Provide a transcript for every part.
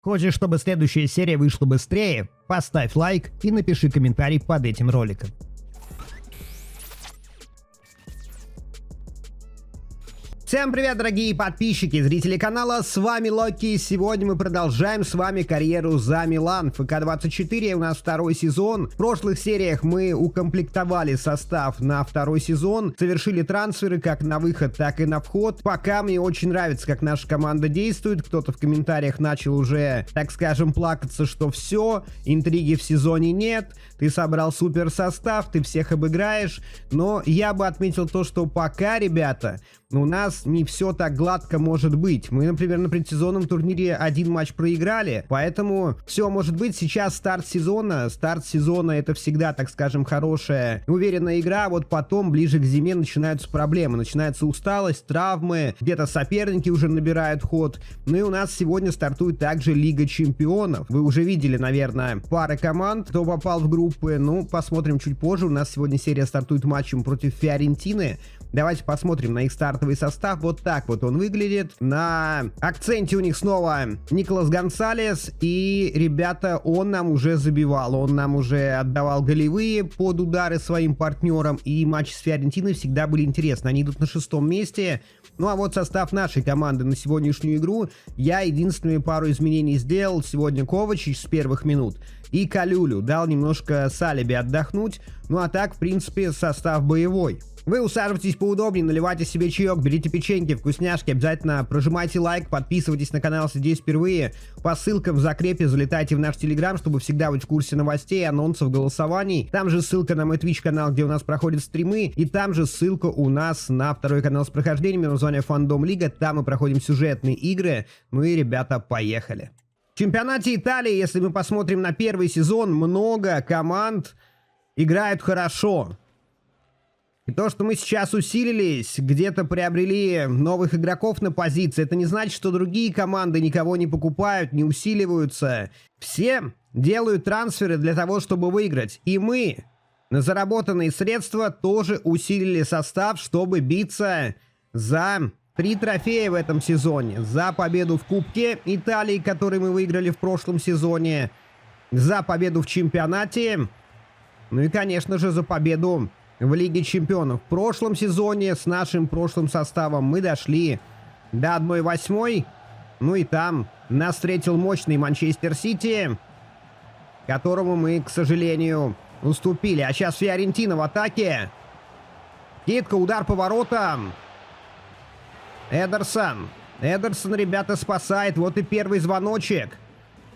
Хочешь, чтобы следующая серия вышла быстрее? Поставь лайк и напиши комментарий под этим роликом. Всем привет, дорогие подписчики и зрители канала, с вами Локи, и сегодня мы продолжаем с вами карьеру за Милан. ФК-24 у нас второй сезон. В прошлых сериях мы укомплектовали состав на второй сезон, совершили трансферы как на выход, так и на вход. Пока мне очень нравится, как наша команда действует. Кто-то в комментариях начал уже, так скажем, плакаться, что все, интриги в сезоне нет, ты собрал супер состав, ты всех обыграешь. Но я бы отметил то, что пока, ребята, у нас не все так гладко может быть. Мы, например, на предсезонном турнире один матч проиграли, поэтому все может быть. Сейчас старт сезона. Старт сезона — это всегда, так скажем, хорошая, уверенная игра. Вот потом, ближе к зиме, начинаются проблемы. Начинается усталость, травмы, где-то соперники уже набирают ход. Ну и у нас сегодня стартует также Лига Чемпионов. Вы уже видели, наверное, пары команд, кто попал в группы. Ну, посмотрим чуть позже. У нас сегодня серия стартует матчем против Фиорентины. Давайте посмотрим на их стартовый состав. Вот так вот он выглядит. На акценте у них снова Николас Гонсалес. И, ребята, он нам уже забивал. Он нам уже отдавал голевые под удары своим партнерам. И матчи с Фиорентиной всегда были интересны. Они идут на 6-м месте. Ну а вот состав нашей команды на сегодняшнюю игру. Я единственную пару изменений сделал. Сегодня Ковачич с первых минут. И Калюлю. Дал немножко Салебе отдохнуть. Ну а так, в принципе, состав боевой. Вы усаживайтесь поудобнее, наливайте себе чаек, берите печеньки, вкусняшки, обязательно прожимайте лайк, подписывайтесь на канал, если здесь впервые. По ссылкам в закрепе залетайте в наш телеграм, чтобы всегда быть в курсе новостей, анонсов, голосований. Там же ссылка на мой Twitch канал, где у нас проходят стримы, и там же ссылка у нас на второй канал с прохождениями, название Фандом Лига, там мы проходим сюжетные игры. Ну и, ребята, поехали. В чемпионате Италии, если мы посмотрим на первый сезон, много команд играют хорошо. И то, что мы сейчас усилились, где-то приобрели новых игроков на позиции, это не значит, что другие команды никого не покупают, не усиливаются. Все делают трансферы для того, чтобы выиграть. И мы на заработанные средства тоже усилили состав, чтобы биться за 3 трофея в этом сезоне. За победу в Кубке Италии, который мы выиграли в прошлом сезоне. За победу в чемпионате. Ну и, конечно же, за победу в Лиге Чемпионов. В прошлом сезоне с нашим прошлым составом мы дошли до 1/8. Ну и там нас встретил мощный Манчестер Сити, которому мы, к сожалению, уступили. А сейчас Фиорентина в атаке. Китка, удар по воротам. Эдерсон. Эдерсон, ребята, спасает. Вот и первый звоночек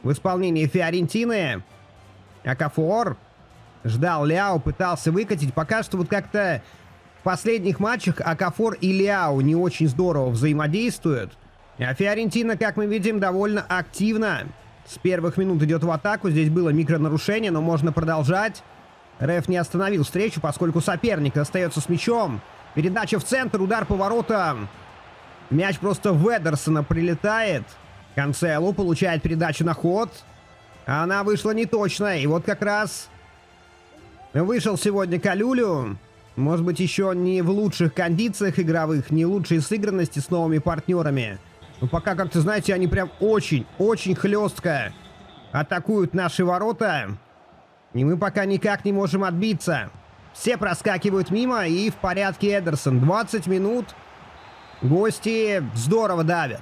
в исполнении Фиорентины. Окафор. Ждал Ляо, пытался выкатить. Пока что вот как-то в последних матчах Окафор и Ляо не очень здорово взаимодействуют. А Фиорентина, как мы видим, довольно активно с первых минут идет в атаку. Здесь было микронарушение, но можно продолжать. Реф не остановил встречу, поскольку соперник остается с мячом. Передача в центр, удар по воротам. Мяч просто в Эдерсона прилетает. Канцелу получает передачу на ход. Она вышла неточно. И вот как раз вышел сегодня Калюлю. Может быть, еще не в лучших кондициях игровых, не лучшей сыгранности с новыми партнерами. Но пока, как-то, знаете, они прям очень хлестко атакуют наши ворота. И мы пока никак не можем отбиться. Все проскакивают мимо, и в порядке Эдерсон. 20 минут. Гости здорово давят.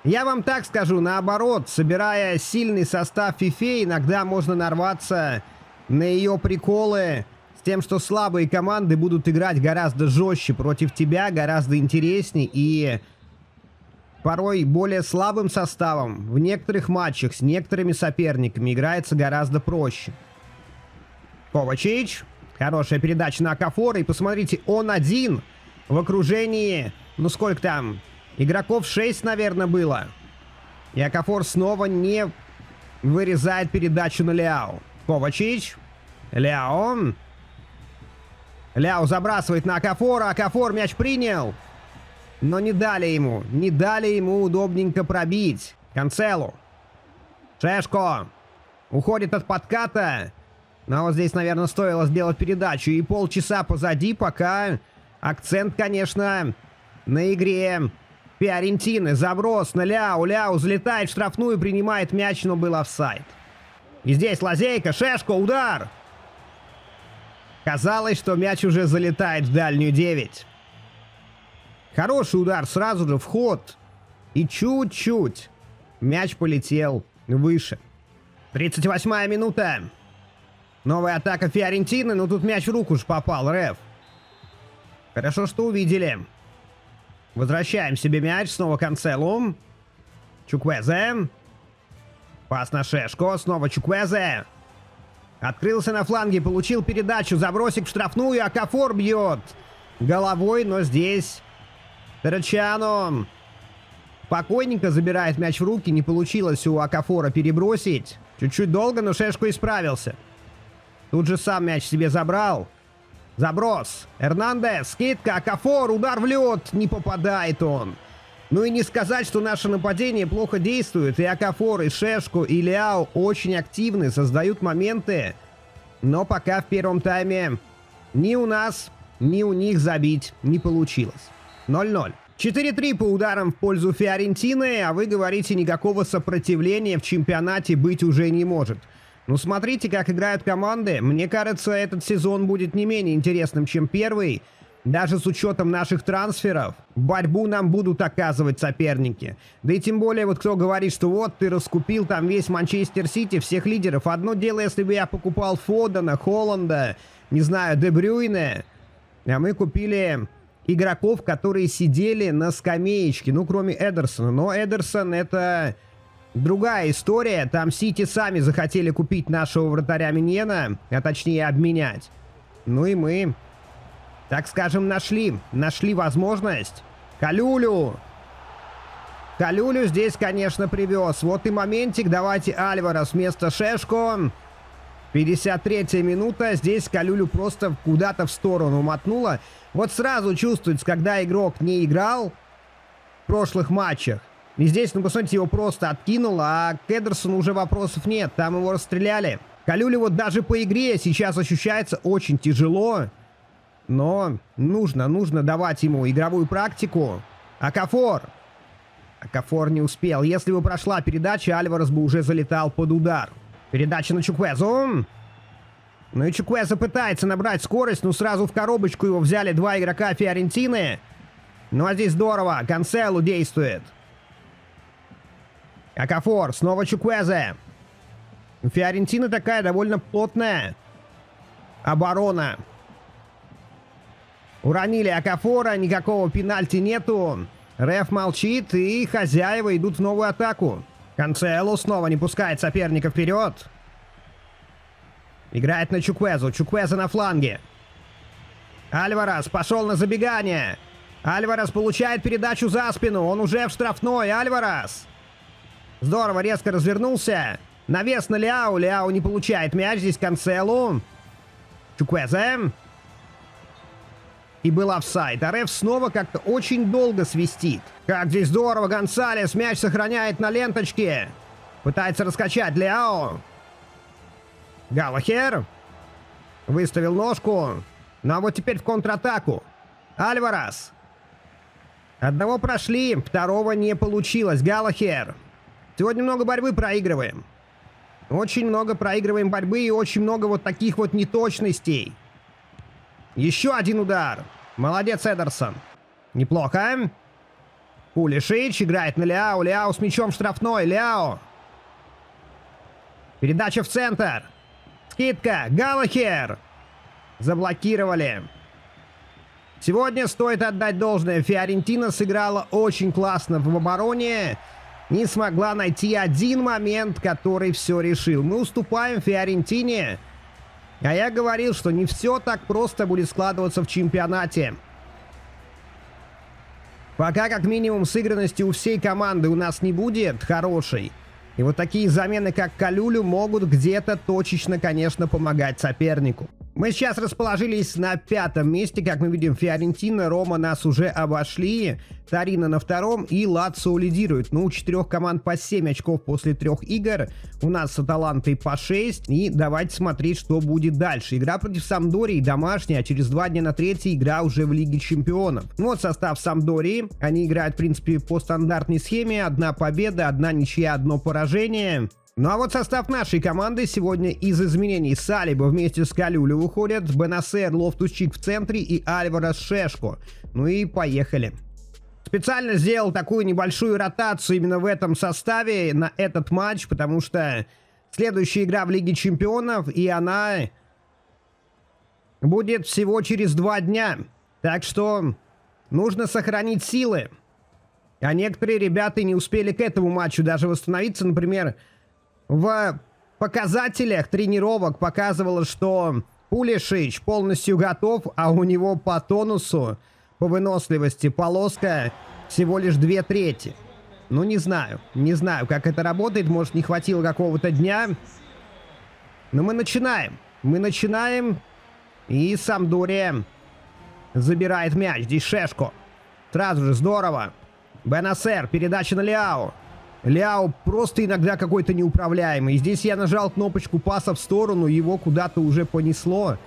Я вам так скажу, наоборот, собирая сильный состав FIFA, иногда можно нарваться на ее приколы с тем, что слабые команды будут играть гораздо жестче против тебя, гораздо интересней, и порой более слабым составом в некоторых матчах с некоторыми соперниками играется гораздо проще. Ковачич. Хорошая передача на Окафора, и посмотрите, он один в окружении, ну сколько там, игроков 6, наверное, было. И Окафор снова не вырезает передачу на Ляо. Ковачич. Ляо. Ляо забрасывает на Окафора. Окафор мяч принял. Но не дали ему. Не дали ему удобненько пробить. Канцелу. Шешко. Уходит от подката. Но вот здесь, наверное, стоило сделать передачу. И полчаса позади, пока акцент, конечно, на игре Фиорентины, заброс на Ляо. Ляо залетает в штрафную, принимает мяч, но был офсайд. И здесь лазейка, Шешко, удар. Казалось, что мяч уже залетает в дальнюю 9. Хороший удар, сразу же вход. И чуть-чуть мяч полетел выше. 38-я минута. Новая атака Фиорентины, но тут мяч в руку же попал, реф. Хорошо, что увидели. Возвращаем себе мяч, снова Канцелу. Чуквезе. Пас на Шешко, снова Чуквезе. Открылся на фланге, получил передачу, забросик в штрафную, Окафор бьет головой, но здесь Террачиано спокойненько забирает мяч в руки, не получилось у Окафора перебросить. Чуть-чуть долго, но Шешко исправился. Тут же сам мяч себе забрал. Заброс. Эрнандес, скидка, Окафор, удар в лед, не попадает он. Ну и не сказать, что наше нападение плохо действует. И Окафор, и Шешко, и Ляо очень активны, создают моменты. Но пока в первом тайме ни у нас, ни у них забить не получилось. 0-0. 4-3 по ударам в пользу Фиорентины, а вы говорите, никакого сопротивления в чемпионате быть уже не может. Ну смотрите, как играют команды. Мне кажется, этот сезон будет не менее интересным, чем первый. Даже с учетом наших трансферов, борьбу нам будут оказывать соперники. Да и тем более, вот кто говорит, что вот ты раскупил там весь Манчестер Сити, всех лидеров. Одно дело, если бы я покупал Фодена, Холланда, не знаю, Де Брюйне, а мы купили игроков, которые сидели на скамеечке, ну кроме Эдерсона. Но Эдерсон это другая история. Там Сити сами захотели купить нашего вратаря Миньена, а точнее обменять. Ну и мы, так скажем, нашли возможность. Калюлю здесь, конечно, привез. Вот и моментик. Давайте Альварес вместо Шешко. 53-я минута. Здесь Калюлю просто куда-то в сторону мотнуло. Вот сразу чувствуется, когда игрок не играл в прошлых матчах. И здесь, ну, посмотрите, его просто откинуло, а к Эдерсону уже вопросов нет. Там его расстреляли. Калюлю вот даже по игре сейчас ощущается очень тяжело. Но нужно давать ему игровую практику. Окафор не успел. Если бы прошла передача, Альварес бы уже залетал под удар. Передача на Чуквезу. Ну и Чуквеза пытается набрать скорость, но сразу в коробочку его взяли два игрока Фиорентины. Ну а здесь здорово. Канцелу действует. Окафор, снова Чуквезе. У Фиорентины такая довольно плотная оборона. Уронили Окафора, никакого пенальти нету. Реф молчит, и хозяева идут в новую атаку. Канцелу снова не пускает соперника вперед. Играет на Чуквезу. Чуквеза на фланге. Альварес пошел на забегание. Альварес получает передачу за спину. Он уже в штрафной. Альварес. Здорово, резко развернулся. Навес на Ляо. Ляо не получает мяч. Здесь Канцелу. Чуквезе. И был офсайд. А реф снова как-то очень долго свистит. Как здесь здорово. Гонсалес мяч сохраняет на ленточке. Пытается раскачать Ляо. Галлахер. Выставил ножку. Ну а вот теперь в контратаку. Альварес. Одного прошли, второго не получилось. Галлахер. Сегодня много борьбы проигрываем. Очень много проигрываем борьбы и очень много вот таких вот неточностей. Еще один удар. Молодец, Эдерсон. Неплохо. Пулишич играет на Ляо. Ляо с мячом в штрафной. Ляо. Передача в центр. Скидка. Галлахер. Заблокировали. Сегодня стоит отдать должное. Фиорентина сыграла очень классно в обороне. Не смогла найти один момент, который все решил. Мы уступаем Фиорентине. А я говорил, что не все так просто будет складываться в чемпионате. Пока как минимум сыгранности у всей команды у нас не будет хорошей. И вот такие замены, как Калюлю, могут где-то точечно, конечно, помогать сопернику. Мы сейчас расположились на 5-м месте. Как мы видим, Фиорентина, Рома нас уже обошли. Торино на 2-м и Лацио лидирует. Ну, у 4 команд по 7 очков после 3 игр. У нас с Аталантой по 6. И давайте смотреть, что будет дальше. Игра против Сампдории домашняя, а через 2 дня на 3-й игра уже в Лиге Чемпионов. Вот состав Сампдории. Они играют, в принципе, по стандартной схеме. 1 победа, 1 ничья, 1 поражение. Ну а вот состав нашей команды сегодня из изменений. Салиба вместе с Калюлю выходят, Бенасер, Лофтус-Чик в центре и Альварес Шешко. Ну и поехали. Специально сделал такую небольшую ротацию именно в этом составе на этот матч, потому что следующая игра в Лиге Чемпионов, и она будет всего через 2 дня. Так что нужно сохранить силы. А некоторые ребята не успели к этому матчу даже восстановиться. Например, в показателях тренировок показывало, что Пулишич полностью готов, а у него по тонусу, по выносливости полоска всего лишь 2/3. Ну, не знаю, как это работает, может, не хватило какого-то дня. Но мы начинаем, и Сампдория забирает мяч. Здесь Шешко. Сразу же, здорово. Бенасер, передача на Ляо. Ляо просто иногда какой-то неуправляемый. Здесь я нажал кнопочку паса в сторону, его куда-то уже понесло.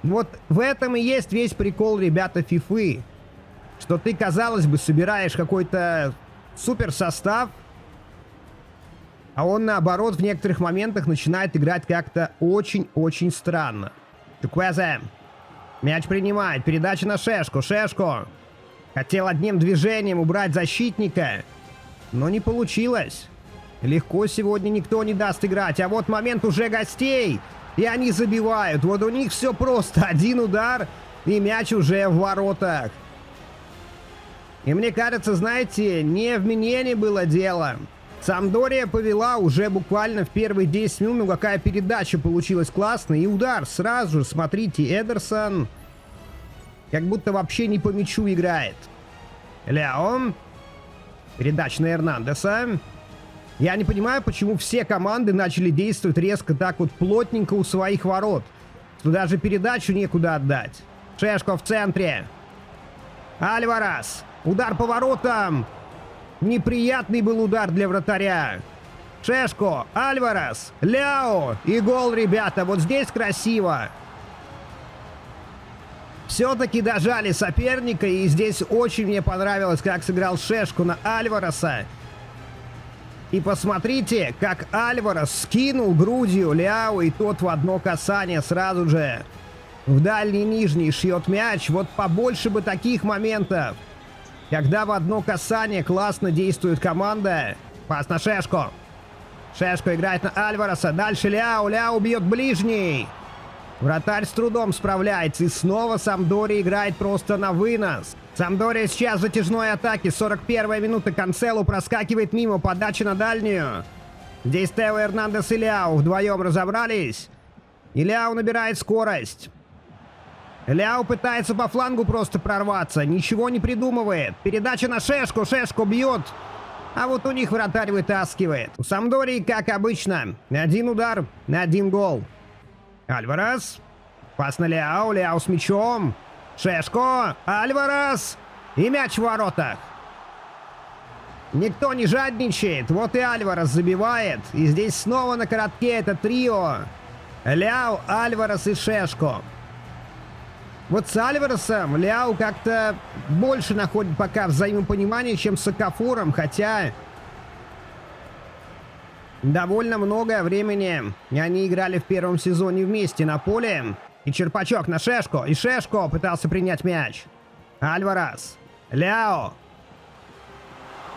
Вот в этом и есть весь прикол, ребята, фифы. Что ты, казалось бы, собираешь какой-то супер состав, а он, наоборот, в некоторых моментах начинает играть как-то очень-очень странно. Чуквезе. Мяч принимает. Передача на Шешко. Шешко хотел одним движением убрать защитника, но не получилось. Легко сегодня никто не даст играть. А вот момент уже гостей. И они забивают. Вот у них все просто. Один удар, и мяч уже в воротах. И мне кажется, знаете, не в Миньене было дело. Сампдория повела уже буквально в первые 10 минут. Ну, какая передача получилась классная. И удар сразу же. Смотрите, Эдерсон как будто вообще не по мячу играет. Ляо. Передача на Эрнандеса. Я не понимаю, почему все команды начали действовать резко так вот плотненько у своих ворот. Что даже передачу некуда отдать. Шешко в центре. Альварес. Удар по воротам. Неприятный был удар для вратаря. Шешко, Альварес, Ляо и гол, ребята. Вот здесь красиво. Все-таки дожали соперника, и здесь очень мне понравилось, как сыграл Шешко на Альвареса. И посмотрите, как Альварес скинул грудью Ляо, и тот в одно касание сразу же в дальний нижний шьет мяч. Вот побольше бы таких моментов, когда в одно касание классно действует команда. Пас на Шешко. Шешко играет на Альвареса. Дальше Ляо. Ляо бьет ближний. Вратарь с трудом справляется. И снова Сампдория играет просто на вынос. Сампдория сейчас в затяжной атаке. 41-я минута. Канцело проскакивает мимо. Подача на дальнюю. Здесь Тео Эрнандес и Ляо вдвоем разобрались. И Ляо набирает скорость. Ляо пытается по флангу просто прорваться. Ничего не придумывает. Передача на Шешко. Шешко бьет. А вот у них вратарь вытаскивает. У Сампдории, как обычно, один удар на один гол. Альварес. Пас на Ляо. Ляо с мячом. Шешко. Альварес. И мяч в воротах. Никто не жадничает. Вот и Альварес забивает. И здесь снова на коротке это трио. Ляо, Альварес и Шешко. Вот с Альваресом Ляо как-то больше находит пока взаимопонимание, чем с Окафором. Хотя довольно много времени они играли в первом сезоне вместе на поле. И черпачок на Шешко. И Шешко пытался принять мяч. Альварес. Ляо.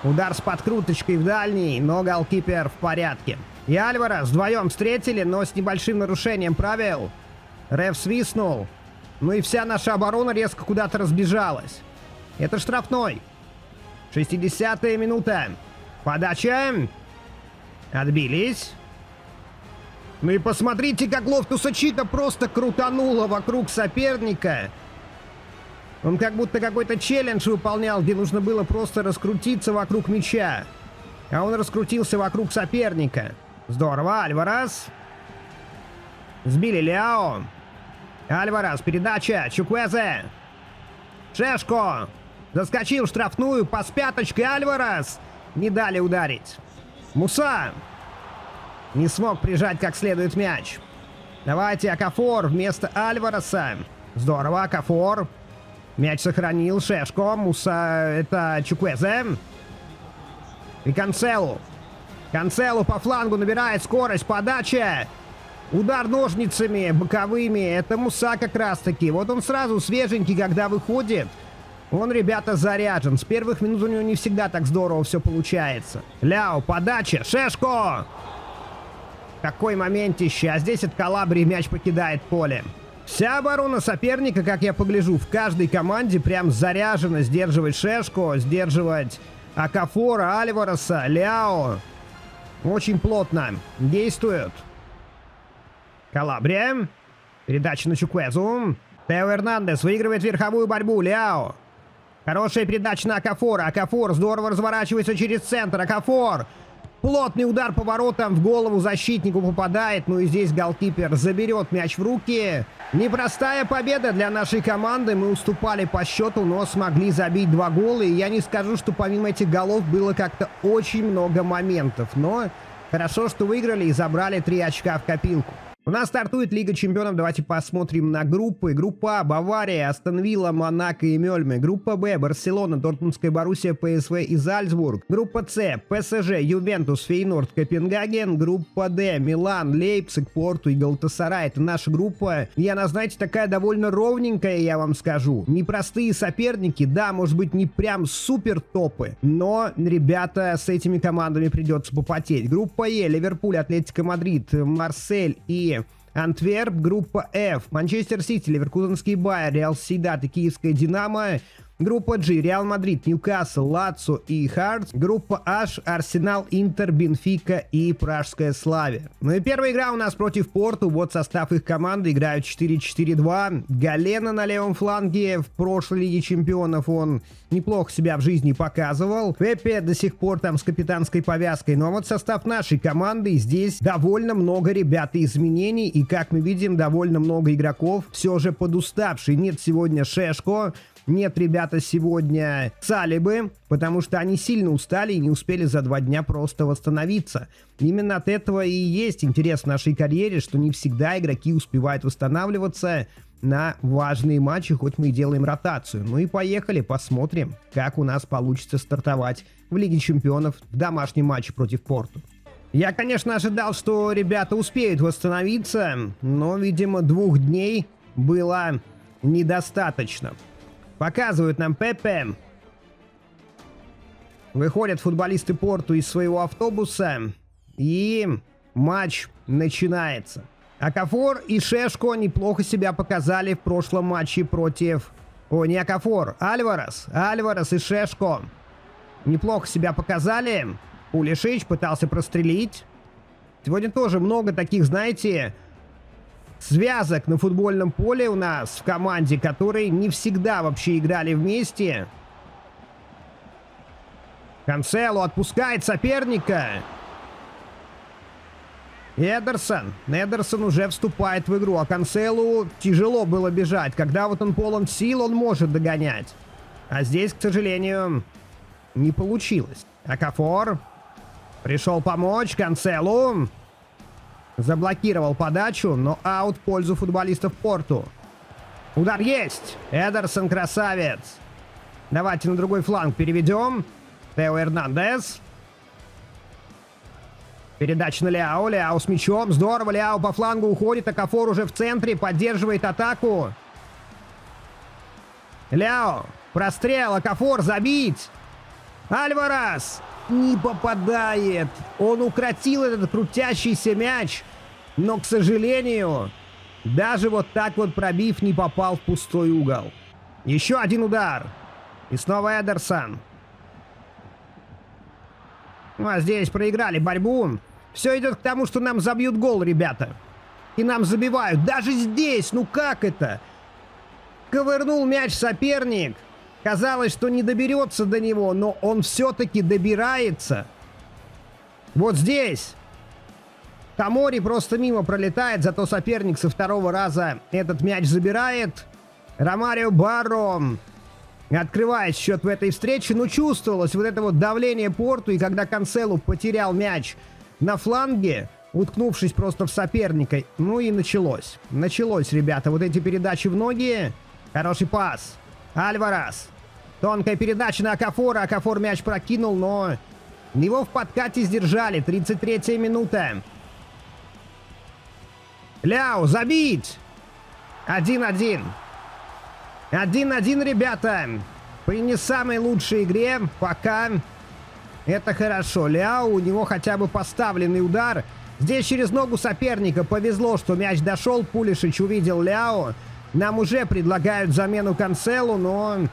Удар с подкруточкой в дальний, но голкипер в порядке. И Альварес вдвоем встретили, но с небольшим нарушением правил. Реф свистнул. Ну и вся наша оборона резко куда-то разбежалась. Это штрафной. 60-я минута. Подача. Отбились. Ну и посмотрите, как Лофтуса Чика просто крутануло вокруг соперника. Он как будто какой-то челлендж выполнял, где нужно было просто раскрутиться вокруг мяча. А он раскрутился вокруг соперника. Здорово, Альварес. Сбили Ляо. Альварес, передача, Чуквезе. Шешко. Заскочил в штрафную, пас пяточкой, Альварес. Не дали ударить. Муса. Не смог прижать как следует мяч. Давайте Окафор вместо Альвареса. Здорово, Окафор. Мяч сохранил, Шешко. Муса, это Чуквезе. И Канцелу. Канцелу по флангу набирает скорость, подача. Удар ножницами боковыми. Это Муса как раз таки. Вот он сразу свеженький, когда выходит. Он, ребята, заряжен. С первых минут у него не всегда так здорово все получается. Ляо, подача, Шешко. Какой моментище. А здесь от Калабрии мяч покидает поле. Вся оборона соперника, как я погляжу, в каждой команде прям заряжена. Сдерживать Шешко, сдерживать Окафора, Альвареса, Ляо. Очень плотно действуют. Калабрия. Передача на Чуквезу. Тео Эрнандес выигрывает верховую борьбу. Ляо. Хорошая передача на Окафора. Окафор здорово разворачивается через центр. Окафор. Плотный удар по воротам в голову защитнику попадает. Ну и здесь голкипер заберет мяч в руки. Непростая победа для нашей команды. Мы уступали по счету, но смогли забить 2 гола. И я не скажу, что помимо этих голов было как-то очень много моментов. Но хорошо, что выиграли и забрали 3 очка в копилку. У нас стартует Лига Чемпионов. Давайте посмотрим на группы. Группа А: Бавария, Астон Вилла, Монако и Мельме. Группа Б: Барселона, Дортмундская Боруссия, ПСВ и Зальцбург. Группа С: ПСЖ, Ювентус, Фейнорд, Копенгаген. Группа Д: Милан, Лейпциг, Порту и Галатасарай. Это наша группа. И она, знаете, такая довольно ровненькая, я вам скажу. Непростые соперники, да, может быть, не прям супер топы, но, ребята, с этими командами придется попотеть. Группа Е: Ливерпуль, Атлетико Мадрид, Марсель и Антверп. Группа F: Манчестер Сити, Ливеркузенский Байер, Реал Сосьедад и Киевская Динамо. Группа G: Реал Мадрид, Ньюкасл, Лацо и Хартс. Группа H: Арсенал, Интер, Бенфика и Пражская Славия. Ну и первая игра у нас против Порту. Вот состав их команды. Играют 4-4-2. Галена на левом фланге. В прошлой Лиге Чемпионов он неплохо себя в жизни показывал. Пепе до сих пор там с капитанской повязкой. Но вот состав нашей команды. Здесь довольно много, ребята, изменений. И, как мы видим, довольно много игроков все же подуставшие. Нет сегодня Шешко. Нет, ребята, сегодня Салибы, потому что они сильно устали и не успели за 2 дня просто восстановиться. Именно от этого и есть интерес в нашей карьере, что не всегда игроки успевают восстанавливаться на важные матчи, хоть мы и делаем ротацию. Ну и поехали, посмотрим, как у нас получится стартовать в Лиге Чемпионов в домашнем матче против Порту. Я, конечно, ожидал, что ребята успеют восстановиться, но, видимо, 2 дней было недостаточно. Показывают нам Пепе. Выходят футболисты Порту из своего автобуса. И матч начинается. Окафор и Шешко неплохо себя показали в прошлом матче против... О, не Окафор, Альварес. Альварес и Шешко неплохо себя показали. Пулишич пытался прострелить. Сегодня тоже много таких, знаете... связок на футбольном поле у нас в команде, которые не всегда вообще играли вместе. Канцелу отпускает соперника. Эдерсон. Эдерсон уже вступает в игру, а Канцелу тяжело было бежать. Когда вот он полон сил, он может догонять. А здесь, к сожалению, не получилось. Окафор пришел помочь Канцелу. Заблокировал подачу, но аут в пользу футболистов Порту. Удар есть. Эдерсон красавец. Давайте на другой фланг переведем. Тео Эрнандес. Передача на Ляо. Ляо с мячом. Здорово. Ляо по флангу уходит. Окафор уже в центре. Поддерживает атаку. Ляо. Прострел. Окафор забить. Альварес. Не попадает. Он укротил этот крутящийся мяч. Но, к сожалению, даже вот так вот пробив, не попал в пустой угол. Еще один удар. И снова Эдерсон. Ну, а здесь проиграли борьбу. Все идет к тому, что нам забьют гол, ребята. И нам забивают. Даже здесь. Ну как это? Ковырнул мяч соперник. Казалось, что не доберется до него, но он все-таки добирается. Вот здесь. Тамори просто мимо пролетает, зато соперник со второго раза этот мяч забирает. Ромарио Барро открывает счет в этой встрече. Ну, чувствовалось вот это вот давление Порту, и когда Канцелу потерял мяч на фланге, уткнувшись просто в соперника, ну и началось. Началось, ребята, вот эти передачи в ноги. Хороший пас. Альварес. Тонкая передача на Окафора. Окафор мяч прокинул, но его в подкате сдержали. 33-я минута. Ляо, забить! 1-1. 1-1, ребята. При не самой лучшей игре пока это хорошо. Ляо, у него хотя бы поставленный удар. Здесь через ногу соперника повезло, что мяч дошел. Пулишич увидел Ляо. Нам уже предлагают замену Канцелу, но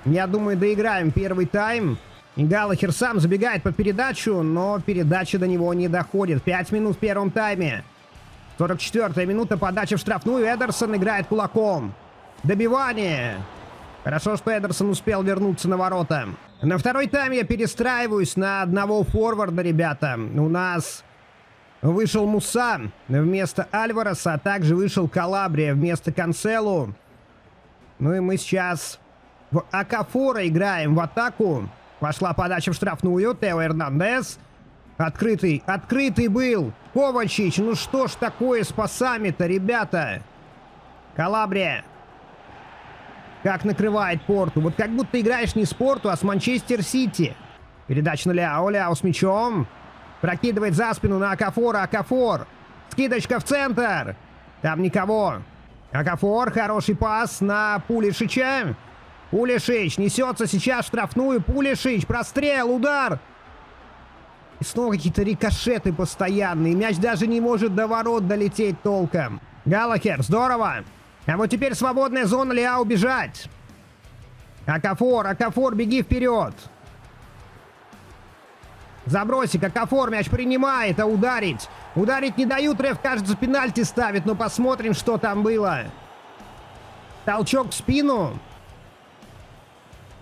я думаю, доиграем первый тайм. И Галлахер сам забегает под передачу, но передача до него не доходит. 5 минут в первом тайме. 44-я минута, подача в штрафную. Эдерсон играет кулаком. Добивание. Хорошо, что Эдерсон успел вернуться на ворота. На второй тайм я перестраиваюсь на одного форварда, ребята. У нас вышел Муса вместо Альвареса, а также вышел Калабрия вместо Канцелу. Ну и мы сейчас в Окафора играем в атаку. Пошла подача в штрафную. Тео Эрнандес. Открытый был. Ковачич, ну что ж такое с пасами-то, ребята? Калабрия. Как накрывает Порту. Вот как будто играешь не с Порту, а с Манчестер Сити. Передача на Ляо. Ляо с мячом. Прокидывает за спину на Окафора. Окафор. Скидочка в центр. Там никого. Окафор. Хороший пас на Пулишича. Пулишич несется сейчас в штрафную. Пулишич. Прострел. Удар. И снова какие-то рикошеты постоянные. Мяч даже не может до ворот долететь толком. Галлахер. Здорово. А вот теперь свободная зона. Ляо бежать. Окафор. Окафор. Беги вперед. Забросик, Окафор мяч принимает, а ударить? Ударить не дают, реф, кажется, пенальти ставит, но посмотрим, что там было. Толчок в спину.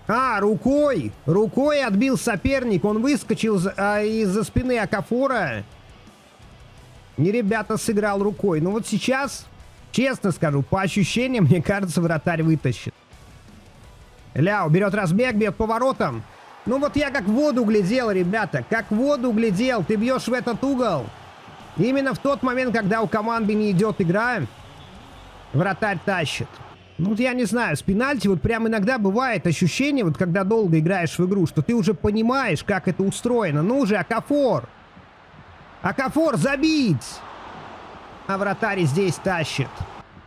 Рукой. Рукой отбил соперник, он выскочил из-за спины Окафора. И, ребята, сыграл рукой. Ну вот сейчас, честно скажу, по ощущениям, мне кажется, вратарь вытащит. Ляо берет разбег, бьет поворотом. Ну вот я как в воду глядел, ребята, как в воду глядел. Ты бьешь в этот угол. Именно в тот момент, когда у команды не идет игра, вратарь тащит. Ну вот я не знаю, с пенальти вот прям иногда бывает ощущение, вот когда долго играешь в игру, что ты уже понимаешь, как это устроено. Ну уже, Окафор. Окафор, забить! А вратарь здесь тащит.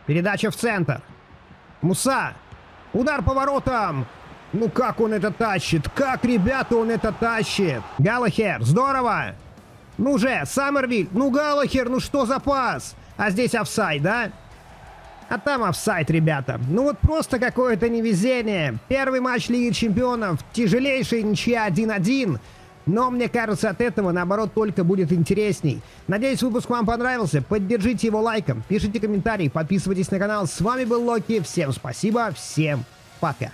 Передача в центр. Муса. Удар поворотом. Ну как он это тащит? Как, ребята, он это тащит? Галлахер, здорово! Ну же, Саммервиль, ну Галлахер, ну что за пас? А здесь офсайд, да? А там офсайд, ребята. Ну вот просто какое-то невезение. Первый матч Лиги Чемпионов, тяжелейшая ничья 1-1. Но мне кажется, от этого, наоборот, только будет интересней. Надеюсь, выпуск вам понравился. Поддержите его лайком, пишите комментарии, подписывайтесь на канал. С вами был Локи. Всем спасибо, всем пока.